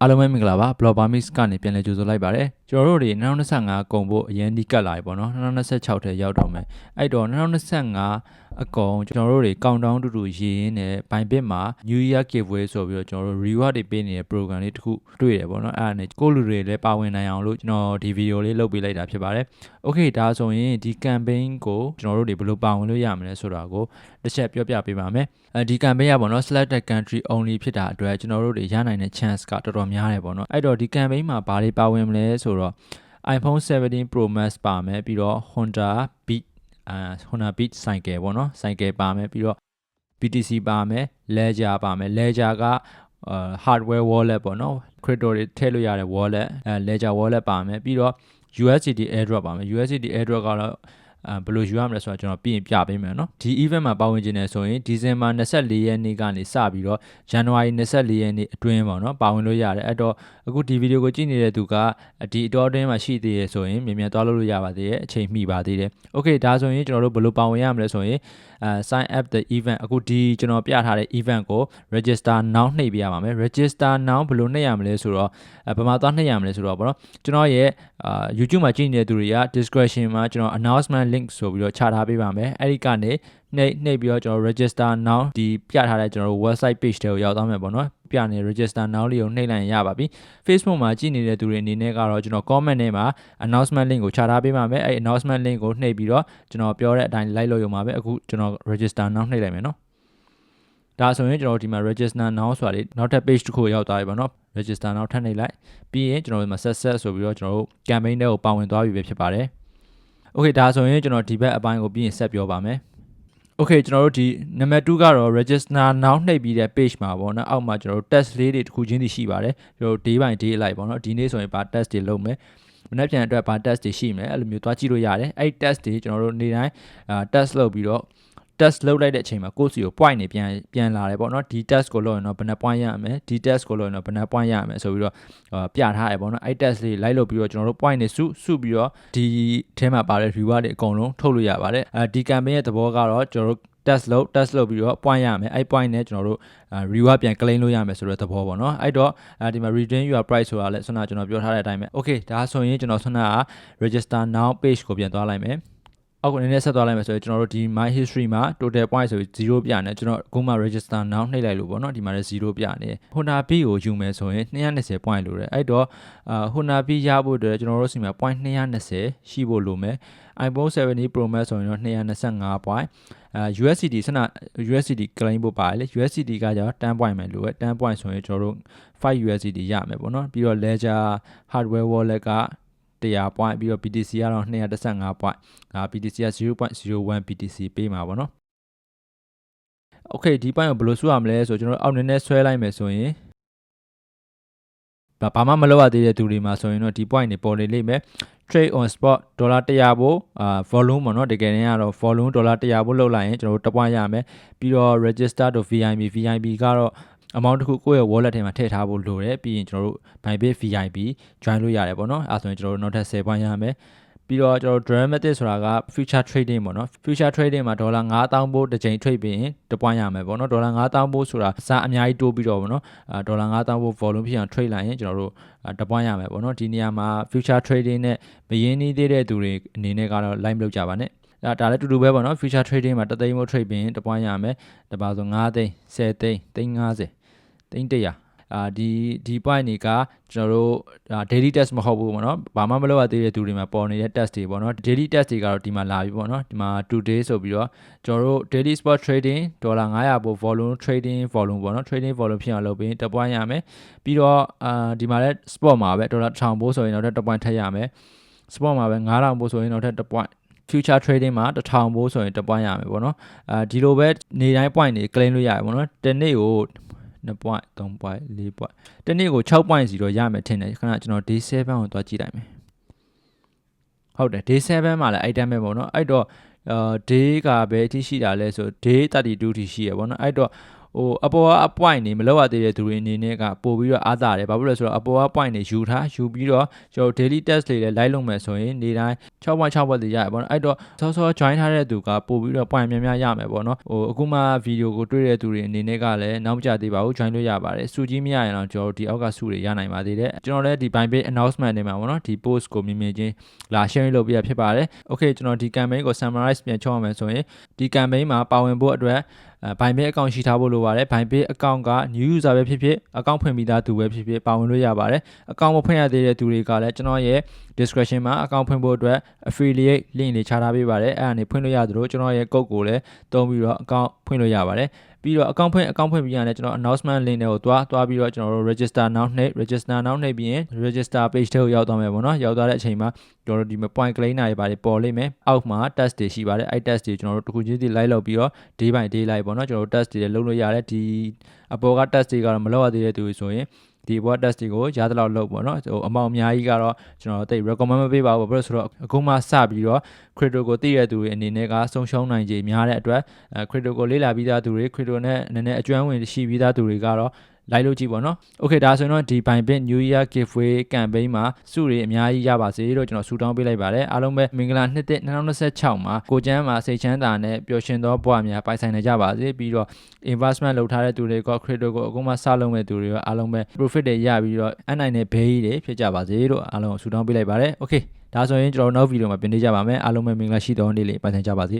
အားလုံးပဲမင်္ဂလာပါ Blogger Mix ကနေပြန်လည်ကြိုဆိုလိုက်ပါတယ်ကျွန်တော်တို့တွေ2025ကုန်ဖို့အရင်ဒီကတ်လာပြီပေါ့နော်2026ထဲရောက်တော့မယ်အဲ့တော့2025အကုန်ကျွန်တော်တို့တွေကောင်တောင်းတူတူရေးရင်းနဲ့ဘိုင်ဘစ်မှာ New Year Giveaway ဆိုပြီးတော့ကျွန်တော်တို့ reward တွေပေးနေတဲ့ program လေးတစ်ခုတွေ့ရပေါ့နော်အဲ့ဒါနဲ့ကိုလူတွေလည်းပါဝင်နိုင်အောင်လို့ကျွန်တော်ဒီ video လေးလုပ်ပေးလိုက်တာဖြစ်ပါတယ် Okay ဒါဆိုရင်ဒီ campaign ကိုကျွန်တော်တို့တွေဘယ်လိုပါဝင်လို့ရမလဲဆိုတာကိုတစ်ချက်ပြောပြပေးပါမယ်ဒီ campaign ကပေါ့နော် selected country only ဖြစ်တာအတွက်ကျွန်တော်တို့တွေရနိုင်တဲ့ chance ကတော်တော်များတယ်ပေါ့နော်အဲ့တော့ဒီ campaign မှာဘာတွေပါဝင်မလဲဆိုတော့ iPhone 17 Pro Max ပါမယ်ပြီးတော့ Honda Beat ဆိုင်ကယ်ပေါ့နော်ဆိုင်ကယ်ပါမယ်ပြီးတော့ BTC ပါမယ် Ledger ပါမယ် Ledger ကhardware wallet ပေါ့နော် crypto တွေထည့်လို့ရတဲ့ wallet Ledger wallet ပါမယ်ပြီးတော့ USDT airdrop ပါမယ် USDT airdrop ကတော့ဘယ်လိုယူရမလဲဆိုတော့ကျွန်တော်ပြင်ပြပေးမယ်เนาะဒီ event မှာပါဝင်ခြင်းနဲ့ဆိုရင်ဒီဇင်ဘာ24ရက်နေ့ကနေစပြီးတော့ဇန်နဝါရီ24ရက်နေ့အတွင်းပေါ့เนาะပါဝင်လို့ရတယ်အဲ့တော့အခုဒီဗီဒီယိုကိုကြည့်နေတဲ့သူကဒီအတော်အတွင်းမှာရှိသေးရဆိုရင်မြန်မြန်သွားလို့ရပါသေးတယ်အချိန်မှီပါသေးတယ် Okay ဒါဆိုရင်ကျွန်တော်တို့ဘယ်လိုပါဝင်ရမလဲဆိုရင်sign up the event အခုဒီကျွန်တော်ပြထားတဲ့ event ကို register now နှိပ်ပြရပါမယ် register now ဘယ်လိုနှိပ်ရမလဲဆိုတော့ဘယ်မှာသွားနှိပ်ရမလဲဆိုတော့ပေါ့နော်ကျွန်တော်ရဲ့YouTube မှာကြည့်နေတဲ့သူတွေက description မှာကျွန်တော် announcement link ဆိုပြီးတော့ချထားပေးပါမယ်အဲ့ဒီကနေနှိပ်ပြီးတော့ကျွန်တော် register now ဒီပြထားတဲ့ကျွန်တော်တို့ website page တွေကိုရောက်သွားမယ်ပေါ့နော်ပြနေ register now လေးကိုနှိပ်လိုက်ရင်ရပါပြီ Facebook မှာကြည့်နေတဲ့သူတွေအနေနဲ့ကတော့ကျွန်တော် comment ထဲမှာ announcement link ကိုချထားပေးပါမယ်အဲ့ announcement link ကိုနှိပ်ပြီးတော့ကျွန်တော်ပြောတဲ့အတိုင်း like လုပ်ရုံပါပဲအခုကျွန်တော် register now နှိပ်လိုက်မယ်နော်ဒါဆိုရင်ကျွန်တော်ဒီမှာ register now ဆိုတာလေးနောက်ထပ် page တစ်ခုရောက်သွားပြီပေါ့နော် register now ထပ်နှိပ်လိုက်ပြီးရင်ကျွန်တော်ဒီမှာ set ဆိုပြီးတော့ကျွန်တော်တို့ campaign တွေကိုပါဝင်သွားပြီပဲဖြစ်ပါတယ် Okay ဒါဆိုရင်ကျွန်တော်ဒီဘက်အပိုင်းကိုပြီးရင်ဆက်ပြောပါမယ် Okay ကျွန်တော်တို့ဒီနံပါတ်2ကတော့ register now နှိပ်ပြီးတဲ့ page မှာပေါ့နော်အောက်မှာကျွန်တော်တို့ test လေးတွေတစ်ခုချင်းစီရှိပါတယ်ကျွန်တော်တို့ day by day အလိုက်ပေါ့နော်ဒီနေ့ဆိုရင်ဘာ test တွေလုပ်မယ်မနေ့ပြန်အတွက်ဘာ test တွေရှိမယ်အဲ့လိုမျိုးသွားကြည့်လို့ရတယ်အဲ့ test တွေကျွန်တော်တို့နေ့တိုင်းtest လုပ်ပြီးတော့ test လုပ်လိုက်တဲ့အချိန်မှာကိုယ့်စီကို point တွေပြန်လာတယ်ပေါ့နော်ဒီ test ကိုလုပ်ရင်တော့ဘယ်နှ point ရမယ်ဒီ test ကိုလုပ်ရင်တော့ဘယ်နှ point ရမယ်ဆိုပြီးတော့ပြထားတယ်ပေါ့နော်အဲ့ test လေးလိုက်လုပ်ပြီးတော့ကျွန်တော်တို့ point တွေစုပြီးတော့ဒီထဲမှာပါတဲ့ reward တွေအကုန်လုံးထုတ်လို့ရပါတယ်ဒီ campaign ရဲ့သဘောကတော့ကျွန်တော်တို့test လုပ်ပြီးတော့ point ရမယ်အဲ့ point နဲ့ကျွန်တော်တို့reward ပြန် claim လို့ရမယ်ဆိုတဲ့သဘောပေါ့နော်အဲ့တော့ဒီမှာ redeem your price ဆိုတာလည်းဆွမ်းနာကျွန်တော်ပြောထားတဲ့အတိုင်းပဲ Okay ဒါဆိုရင်ကျွန်တော်ဆွမ်းနာက register now page ကိုပြန်သွားလိုက်မယ်အောက်ကိုနည်းနည်းဆက်သွားလိုက်မယ်ဆိုရင်ကျွန်တော်တို့ဒီ my history မှာ total point ဆိုပြီး0ပြနေကျွန်တော်အခုမှ register now နှိပ်လိုက်လို့ပေါ့နော်ဒီမှာလည်း0ပြနေ Honda Beat ကိုယူမယ်ဆိုရင်220 point လိုတယ်အဲ့တော့Honda Beat ရဖို့အတွက်ကျွန်တော်တို့စီမှာ point 220ရှိဖို့လိုမယ် iPhone 17 Pro Max ဆိုရင်တော့225 point USDT ဆန္ဒ USDT claim ဖို့ပါတယ်လေ USDT ကကျတော့10 point ပဲလိုတယ်10 point ဆိုရင်ကျွန်တော်တို့5 USDT ရမယ်ပေါ့နော်ပြီးတော့ Ledger hardware wallet က100 point ပြီးတော့ BTC ကတော့215 point BTC က 0.01 BTC ပေးမှာပေါ့နော် Okay ဒီ point ကိုဘယ်လိုဆွဲရမလဲဆိုကျွန်တော်တို့အောက်နည်းနည်းဆွဲလိုက်မယ်ဆိုရင်ဘာမှမလုပ်ရသေးတဲ့သူတွေမှာဆိုရင်တော့ဒီ point တွေပေါ်နေလိမ့်မယ် trade on spot ဒေါ်လာ100ဖို့volume ပေါ့နော်တကယ်တမ်းကတော့ volume ဒေါ်လာ100ဖို့လောက်လိုက်ရင်ကျွန်တော်တို့1 point ရမယ်ပြီးတော့ register to VIP ကတော့amount တစ်ခုကိုယ့်ရဲ့ wallet ထဲမှာထည့်ထားဖို့လိုတယ်ပြီးရင်ကျွန်တော်တို့ Bybit VIP join လို့ရတယ်ပေါ့နော်အဲဆိုရင်ကျွန်တော်တို့နောက်ထပ်10 point ရမယ်ပြီးတော့ကျွန်တော်တို့ dramatic ဆိုတာက future trading ပေါ့နော် future trading မှာဒေါ်လာ9000ဘို့တစ်ချိန် trade ပြီးရင်1 point ရမယ်ပေါ့နော်ဒေါ်လာ9000ဘို့ဆိုတာစာအများကြီးတိုးပြီးတော့ပေါ့နော်ဒေါ်လာ9000ဘို့ volume ဖြစ်အောင် trade လိုက်ရင်ကျွန်တော်တို့1 point ရမယ်ပေါ့နော်ဒီနေရာမှာ future trading နဲ့မရင်းနှီးသေးတဲ့သူတွေအနေနဲ့ကတော့ line မလုပ်ကြပါနဲ့ဒါလည်းတူတူပဲပေါ့နော် future trading မှာတသိန်းမို့ trade ပြီးရင်1 point ရမယ်တပါဆို9သိန်း10သိန်း350သိန်း100ဒီ point တွေကကျွန်တော်တို့ daily test မဟုတ်ဘူးပေါ့နော်ဘာမှမလုပ်ရသေးတဲ့သူတွေမှာပေါ်နေတဲ့ test တွေပေါ့နော် daily test တွေကတော့ဒီမှာလာပြီပေါ့နော်ဒီမှာ today ဆိုပြီးတော့ကျွန်တော်တို့ daily spot trading ဒေါ်လာ900ပို့ volume trading volume ပေါ့နော် trading volume ဖြစ်အောင်လုပ်ပြီး1 point ရမယ်ပြီးတော့ဒီမှာလည်း spot မှာပဲဒေါ်လာ1000ပို့ဆိုရင်နောက်ထပ်1 point ထပ်ရမယ် spot မှာပဲ9000ပို့ဆိုရင်နောက်ထပ်1 point future trading မှာ1000ပို့ဆိုရင်1 point ရမယ်ပေါ့နော်ဒီလိုပဲနေတိုင်း point တွေ claim လို့ရတယ်ပေါ့နော်တနေ့ကို2 point 3 point 4 point တနေ့ကို6 point စီတော့ရမယ်ထင်တယ်ခဏကျွန်တော် day 7ကိုသွားကြည့်လိုက်မယ်ဟုတ်တယ် day 7မှာလည်း item ပဲပေါ့နော်အဲ့တော့day ကပဲအထိရှိတာလဲဆို day 32ထိရှိရပေါ့နော်အဲ့တော့ အပေါ်ကအ point နေမလောက်ရသေးတဲ့သူတွေအနေနဲ့ကပို့ပြီးတော့အားသာတယ်ဘာဖြစ်လို့လဲဆိုတော့အပေါ်က point နေယူပြီးတော့ကျွန်တော် daily test တွေလည်းလိုက်လုပ်မယ်ဆိုရင်နေ့တိုင်း 6.6 ဘတ်တွေရရပေါ့နော်အဲ့တော့စော join ထားတဲ့သူကပို့ပြီးတော့ point များရမယ်ပေါ့နော်အခုမှ video ကိုတွေ့တဲ့သူတွေအနေနဲ့ကလည်းနောက်မကြသေးပါဘူး join လို့ရပါတယ်စုကြီးမရရင်တော့ကျွန်တော်ဒီအောက်ကစုတွေရနိုင်ပါသေးတယ်ကျွန်တော်လည်းဒီ Bybit announcement တွေမှာပေါ့နော်ဒီ post ကိုမြင်ချင်းလာ share လုပ်ပြဖြစ်ပါတယ် okay ကျွန်တော်ဒီ campaign ကို summarize ပြန်ချုပ်အောင်မယ်ဆိုရင်ဒီ campaign မှာပါဝင်ဖို့အတွက်Bybit account ရှိထားဖို့လိုပါတယ် Bybit account က new user ပဲဖြစ်ဖြစ် account ဖွင့်ပြီးသားသူပဲဖြစ်ဖြစ်ပါဝင်လို့ရပါတယ် account မဖွင့်ရသေးတဲ့သူတွေကလည်းကျွန်တော်ရဲ့ description မှာ account ဖွင့်ဖို့အတွက် affiliate link တွေချထားပေးပါတယ်အဲ့ဒါနေဖွင့်လို့ရသလိုကျွန်တော်ရဲ့ code ကိုလည်းသုံးပြီးတော့ account ဖွင့်လို့ရပါတယ်ပြီးတော့ account ဖွင့်ပြီးရတယ်ကျွန်တော် announcement link တွေကိုတွားပြီးတော့ကျွန်တော်တို့ register now နှိပ်ပြီးရင် register page ထဲကိုရောက်သွားမယ်ပေါ့နော်ရောက်သွားတဲ့အချိန်မှာကျွန်တော်တို့ဒီမှာ point claim တွေပါတယ်ပေါ်လိမ့်မယ်အောက်မှာ test တွေရှိပါတယ်အဲ့ test တွေကျွန်တော်တို့တစ်ခုချင်းစီလိုက်လုပ်ပြီးတော့ day by day လိုက်ပေါ့နော်ကျွန်တော်တို့ test တွေလုပ်လို့ရတယ်ဒီအပေါ်က test တွေကတော့မလုပ်ရသေးတဲ့သူတွေဆိုရင်ဒီဘော test တွေကိုရသလောက်လုပ်ပေါ့နော်အမောင်အများကြီးကတော့ကျွန်တော်တိတ် recommend မပေးပါဘူးဘာလို့ဆိုတော့အခုမှစပြီးတော့ crypto ကိုသိရတဲ့သူတွေအနေနဲ့ကဆုံးရှုံးနိုင်ခြေများတဲ့အတွက်crypto ကိုလေ့လာပြီးသားသူတွေ crypto နဲ့နည်းနည်းအကျွမ်းဝင်ရှိပြီးသားသူတွေကတော့လိုက်လို့ကြည့်ပေါ့နော် okay ဒါဆိုရင်တော့ဒီ Bybit New Year Giveaway campaign မှာစုတွေအများကြီးရပါစေလို့ကျွန်တော်ဆုတောင်းပေးလိုက်ပါတယ်အားလုံးပဲမင်္ဂလာနှစ်သစ်2026မှာကိုကျန်းမှာစိတ်ချမ်းသာနဲ့ပျော်ရွှင်သောဘဝများပိုင်ဆိုင်နိုင်ကြပါစေပြီးတော့ investment လုပ်ထားတဲ့သူတွေက crypto ကိုအခုမှစလုပ်မဲ့သူတွေကအားလုံးပဲ profit တွေရပြီးတော့အနိုင်နဲ့ဘေးတွေဖြစ်ကြပါစေလို့အားလုံးဆုတောင်းပေးလိုက်ပါတယ် okay ဒါဆိုရင်ကျွန်တော်နောက်ဗီဒီယိုမှာပြန်နေကြပါမယ်အားလုံးပဲမင်္ဂလာရှိသောနေ့လေးပိုင်ဆိုင်ကြပါစေ